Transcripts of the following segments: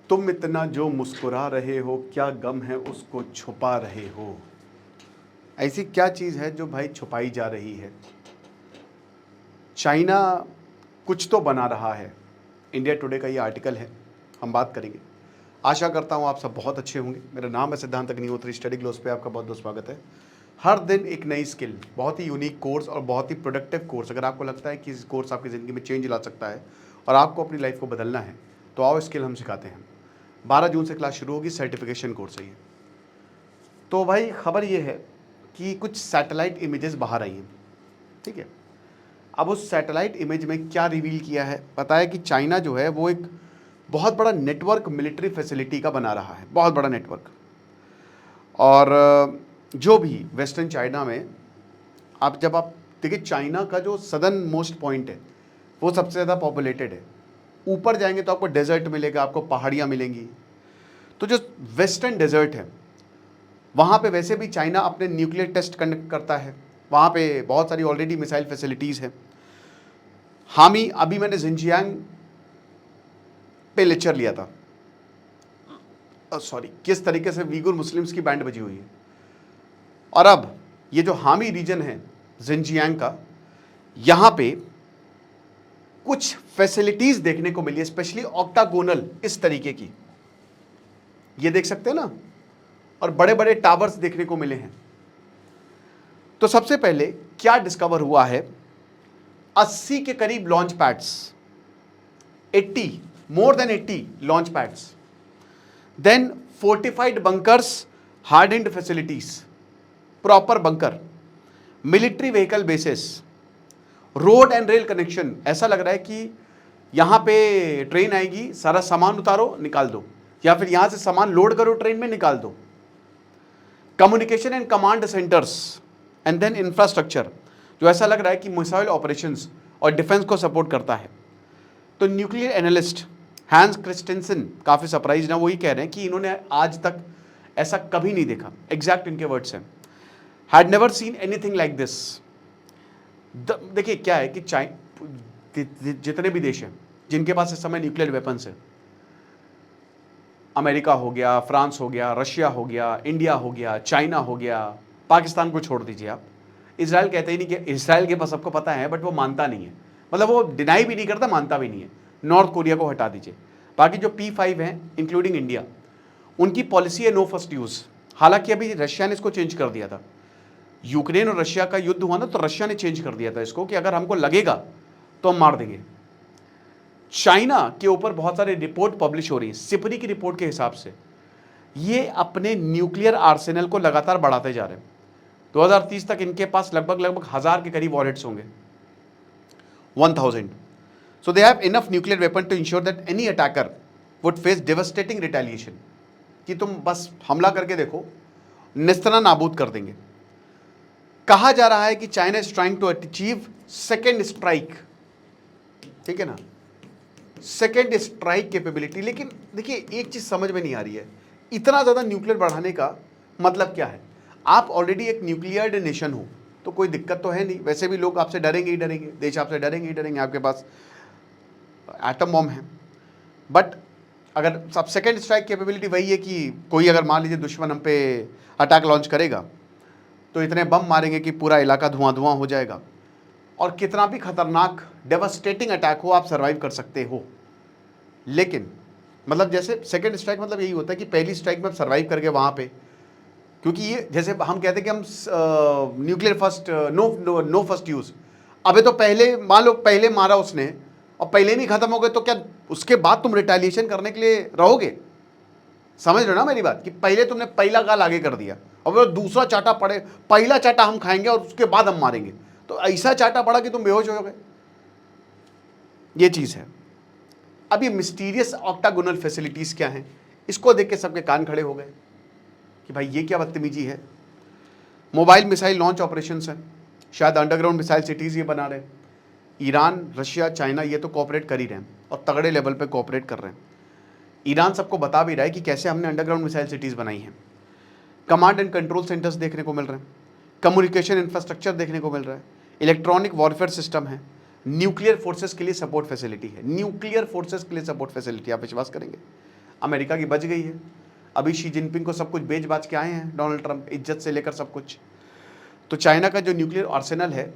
तुम इतना जो मुस्कुरा रहे हो, क्या गम है उसको छुपा रहे हो। ऐसी क्या चीज़ है जो भाई छुपाई जा रही है। चाइना कुछ तो बना रहा है। इंडिया टुडे का ये आर्टिकल है, हम बात करेंगे। आशा करता हूँ आप सब बहुत अच्छे होंगे। मेरा नाम है सिद्धांत अग्निहोत्री। स्टडी ग्लोस पे आपका बहुत बहुत स्वागत है। हर दिन एक नई स्किल, बहुत ही यूनिक कोर्स और बहुत ही प्रोडक्टिव कोर्स। अगर आपको लगता है कि इस कोर्स आपकी ज़िंदगी में चेंज ला सकता है और आपको अपनी लाइफ को बदलना है, तो आओ स्किल हम सिखाते हैं। 12 जून से क्लास शुरू होगी, सर्टिफिकेशन कोर्स है ये। तो भाई खबर ये है कि कुछ सैटेलाइट इमेजेस बाहर आई हैं, ठीक है। अब उस सैटेलाइट इमेज में क्या रिवील किया है, पता है कि चाइना जो है वो एक बहुत बड़ा नेटवर्क मिलिट्री फैसिलिटी का बना रहा है, बहुत बड़ा नेटवर्क। और जो भी वेस्टर्न चाइना में जब आप देखिए, चाइना का जो सदर्न मोस्ट पॉइंट है वो सबसे ज़्यादा पॉपुलेटेड है। ऊपर जाएंगे तो आपको डेजर्ट मिलेगा, आपको पहाड़ियाँ मिलेंगी। तो जो वेस्टर्न डेजर्ट है वहाँ पे वैसे भी चाइना अपने न्यूक्लियर टेस्ट कंडक्ट करता है। वहाँ पे बहुत सारी ऑलरेडी मिसाइल फैसिलिटीज़ हैं। हामी अभी मैंने जिनजियांग पे लेक्चर लिया था, सॉरी, किस तरीके से वीगुर मुस्लिम्स की बैंड बजी हुई है। और अब ये जो हामी रीजन है जिनजियांग का, यहाँ पे कुछ फैसिलिटीज़ देखने को मिली है, स्पेशली ऑक्टागोनल इस तरीके की, ये देख सकते हैं ना, और बड़े बड़े टावर्स देखने को मिले हैं। तो सबसे पहले क्या डिस्कवर हुआ है, 80 के करीब launch pads, 80, more than 80 launch pads, then fortified bunkers, hardened facilities, proper bunker, military vehicle bases, road and rail connection. ऐसा लग रहा है कि यहां पे ट्रेन आएगी, सारा सामान उतारो निकाल दो, या फिर यहां से सामान लोड करो ट्रेन में निकाल दो। Communication and command centres, and then infrastructure, जो ऐसा लग रहा है कि मिसाइल ऑपरेशंस और डिफेंस को सपोर्ट करता है। तो न्यूक्लियर एनालिस्ट हैंस क्रिस्टेंसन काफ़ी सरप्राइज ना, वही कह रहे हैं कि इन्होंने आज तक ऐसा कभी नहीं देखा, एग्जैक्ट इनके वर्ड्स हैं, had never seen anything like this. देखिए क्या है कि जितने भी देश हैं जिनके पास इस समय न्यूक्लियर वेपन्स है, अमेरिका हो गया, फ्रांस हो गया, रशिया हो गया, इंडिया हो गया, चाइना हो गया, पाकिस्तान को छोड़ दीजिए आप। इजराइल कहते ही नहीं कि इजराइल के पास सबको पता है, बट वो मानता नहीं है, मतलब वो डिनाई भी नहीं करता, मानता भी नहीं है। नॉर्थ कोरिया को हटा दीजिए, बाकी जो P5 हैं इंक्लूडिंग इंडिया, उनकी पॉलिसी है नो फर्स्ट यूज़। हालांकि अभी रशिया ने इसको चेंज कर दिया था। यूक्रेन और रशिया का युद्ध हुआ ना, तो रशिया ने चेंज कर दिया था इसको कि अगर हमको लगेगा तो हम मार देंगे। चाइना के ऊपर बहुत सारे रिपोर्ट पब्लिश हो रही है, सिपरी की रिपोर्ट के हिसाब से ये अपने न्यूक्लियर आर्सेनल को लगातार बढ़ाते जा रहे हैं। 2030 तक इनके पास लगभग 1000 के करीब वॉलेट्स होंगे, 1000। So they have enough nuclear weapon to ensure that any attacker would face devastating retaliation, कि तुम बस हमला करके देखो, निस्तना नाबूद कर देंगे। कहा जा रहा है कि China is trying to achieve second strike, ठीक है ना, सेकेंड स्ट्राइक कैपेबिलिटी। लेकिन देखिए एक चीज समझ में नहीं आ रही है, इतना ज्यादा न्यूक्लियर बढ़ाने का मतलब क्या है। आप ऑलरेडी एक न्यूक्लियर नेशन हो तो कोई दिक्कत तो है नहीं, वैसे भी लोग आपसे डरेंगे ही डरेंगे, देश आपसे डरेंगे ही डरेंगे, आपके पास एटम बॉम्ब है। बट अगर सब सेकेंड स्ट्राइक कैपेबिलिटी वही है कि कोई अगर मान लीजिए दुश्मन हम पे अटैक लॉन्च करेगा तो इतने बम मारेंगे कि पूरा इलाका धुआं धुआं हो जाएगा, और कितना भी खतरनाक डेवास्टेटिंग अटैक हो आप सर्वाइव कर सकते हो। लेकिन मतलब जैसे सेकेंड स्ट्राइक मतलब यही होता है कि पहली स्ट्राइक में आप सर्वाइव करके वहाँ पे, क्योंकि ये जैसे हम कहते हैं कि हम nuclear first no first use. अबे तो पहले मान लो पहले मारा उसने और पहले नहीं खत्म हो गए तो क्या उसके बाद तुम रिटेलिएशन करने के लिए रहोगे। समझ रहे हो ना मेरी बात, कि पहले तुमने पहला गाल आगे कर दिया और वो दूसरा चाटा पड़े, पहला चाटा हम खाएंगे और उसके बाद हम मारेंगे, तो ऐसा चाटा पड़ा कि तुम बेहोश हो गए। ये चीज है। अब ये मिस्टीरियस ऑक्टागोनल फैसिलिटीज क्या हैं, इसको देख के सबके कान खड़े हो गए कि भाई ये क्या बदतमीजी है। मोबाइल मिसाइल लॉन्च ऑपरेशन है, शायद अंडरग्राउंड मिसाइल सिटीज ये बना रहे हैं। ईरान, रशिया, चाइना ये तो कोऑपरेट कर ही रहे हैं और तगड़े लेवल पे कोऑपरेट कर रहे हैं। ईरान सबको बता भी रहा है कि कैसे हमने अंडरग्राउंड मिसाइल सिटीज़ बनाई हैं। कमांड एंड कंट्रोल सेंटर्स देखने को मिल रहे हैं, कम्युनिकेशन इंफ्रास्ट्रक्चर देखने को मिल रहा है, इलेक्ट्रॉनिक वॉरफेयर सिस्टम है, न्यूक्लियर फोर्सेस के लिए सपोर्ट फैसिलिटी है, न्यूक्लियर फोर्सेस के लिए सपोर्ट फैसिलिटी, आप विश्वास करेंगे। अमेरिका की बच गई है। अभी शी जिनपिंग को सब कुछ बेच बाच के आए हैं डोनाल्ड ट्रंप, इज्जत से लेकर सब कुछ। तो चाइना का जो न्यूक्लियर आर्सेनल है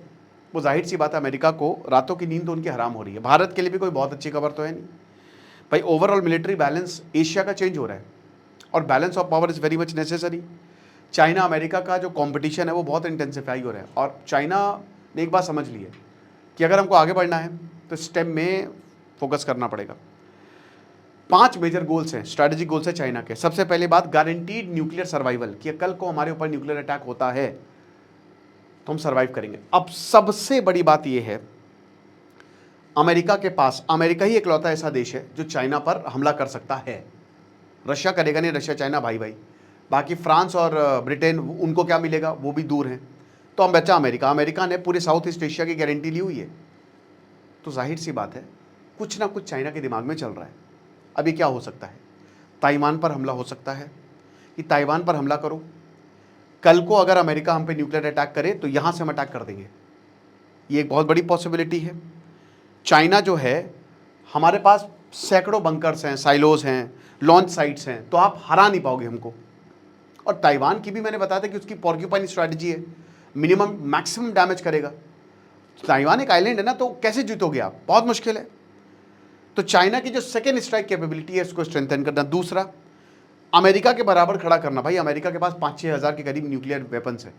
वो जाहिर सी बात है अमेरिका को रातों की नींद तो उनकी हराम हो रही है। भारत के लिए भी कोई बहुत अच्छी खबर तो है नहीं भाई। ओवरऑल मिलिट्री बैलेंस एशिया का चेंज हो रहा है और balance of power is very much necessary. China America का जो कंपटीशन है वो बहुत इंटेंसिफाई हो रहा है और चाइना ने एक बात समझ ली है कि अगर हमको आगे बढ़ना है तो स्टेम में फोकस करना पड़ेगा। 5 मेजर गोल्स हैं, स्ट्रैटेजिक गोल्स हैं चाइना के। सबसे पहले बात गारंटीड न्यूक्लियर सर्वाइवल, कि कल को हमारे ऊपर न्यूक्लियर अटैक होता है तो हम सर्वाइव करेंगे। अब सबसे बड़ी बात यह है अमेरिका के पास, अमेरिका ही इकलौता ऐसा देश है जो चाइना पर हमला कर सकता है। रशिया करेगा नहीं, रशिया चाइना भाई भाई। बाकी फ्रांस और ब्रिटेन उनको क्या मिलेगा, वो भी दूर हैं। तो हम बचा अमेरिका। अमेरिका ने पूरे साउथ ईस्ट एशिया की गारंटी ली हुई है। तो जाहिर सी बात है कुछ ना कुछ चाइना के दिमाग में चल रहा है। अभी क्या हो सकता है, ताइवान पर हमला हो सकता है कि ताइवान पर हमला करो, कल को अगर अमेरिका हम पे न्यूक्लियर अटैक करे तो यहाँ से हम अटैक कर देंगे। ये एक बहुत बड़ी पॉसिबिलिटी है। चाइना जो है, हमारे पास सैकड़ों बंकर्स हैं, साइलोज हैं, लॉन्च साइट्स हैं, तो आप हरा नहीं पाओगे हमको। और ताइवान की भी मैंने बताया था कि उसकी पॉर्क्यूपाइन स्ट्रैटेजी है, मिनिमम मैक्सिमम डैमेज करेगा। ताइवान एक आइलैंड है ना, तो कैसे जीतोगे आप, बहुत मुश्किल है। तो चाइना की जो सेकेंड स्ट्राइक कैपेबिलिटी है उसको स्ट्रेंथन करना। दूसरा, अमेरिका के बराबर खड़ा करना। भाई अमेरिका के पास 5-6 हज़ार के करीब न्यूक्लियर वेपन्स है।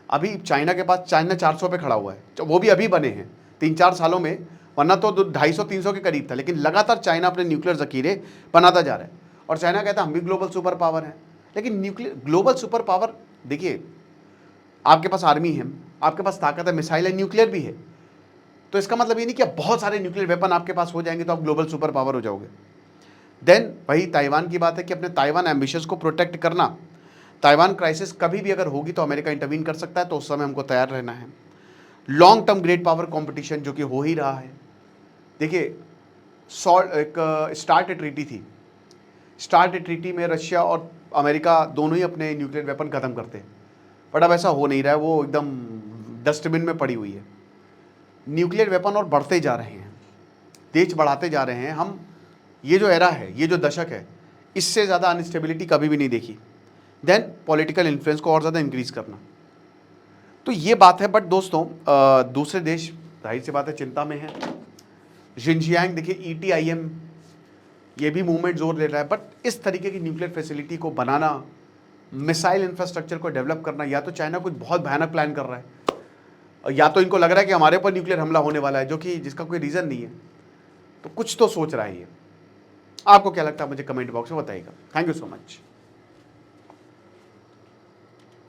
अभी चाइना के पास, चाइना 400 पे खड़ा हुआ है, वो भी अभी बने हैं 3-4 सालों में, वरना तो 250-300 के करीब था। लेकिन लगातार चाइना अपने न्यूक्लियर जखीरे बनाता जा रहा है और चाइना कहता है हम भी ग्लोबल सुपर पावर हैं। लेकिन न्यूक्लियर ग्लोबल सुपर पावर, देखिए आपके पास आर्मी है, आपके पास ताकत है, मिसाइल है, न्यूक्लियर भी है, तो इसका मतलब ये नहीं कि बहुत सारे न्यूक्लियर वेपन आपके पास हो जाएंगे तो आप ग्लोबल सुपर पावर हो जाओगे। देन वही ताइवान की बात है कि अपने ताइवान एम्बिशंस को प्रोटेक्ट करना। ताइवान क्राइसिस कभी भी अगर होगी तो अमेरिका इंटरवीन कर सकता है, तो उस समय हमको तैयार रहना है। Long term great power competition जो कि हो ही रहा है। देखिए एक स्टार्ट ट्रीटी थी, स्टार्ट ट्रीटी में रशिया और अमेरिका दोनों ही अपने न्यूक्लियर वेपन खत्म करते हैं, बट अब ऐसा हो नहीं रहा है, वो एकदम डस्टबिन में पड़ी हुई है। न्यूक्लियर वेपन और बढ़ते जा रहे हैं, देश बढ़ाते जा रहे हैं। हम ये जो एरा है, ये जो दशक है, इससे ज़्यादा अनस्टेबिलिटी कभी भी नहीं देखी। देन पॉलिटिकल इन्फ्लुएंस को और ज़्यादा इंक्रीज़ करना, तो ये बात है। बट दोस्तों दूसरे देश जाहिर सी बात है चिंता में है। जिनजियांग देखिए, ETIM ये भी मूवमेंट जोर ले रहा है। बट इस तरीके की न्यूक्लियर फैसिलिटी को बनाना, मिसाइल इंफ्रास्ट्रक्चर को डेवलप करना, या तो चाइना कुछ बहुत भयानक प्लान कर रहा है, या तो इनको लग रहा है कि हमारे ऊपर न्यूक्लियर हमला होने वाला है, जो कि जिसका कोई रीज़न नहीं है। तो कुछ तो सोच रहा है ये। आपको क्या लगता है मुझे कमेंट बॉक्स में बताइएगा। Thank you so much.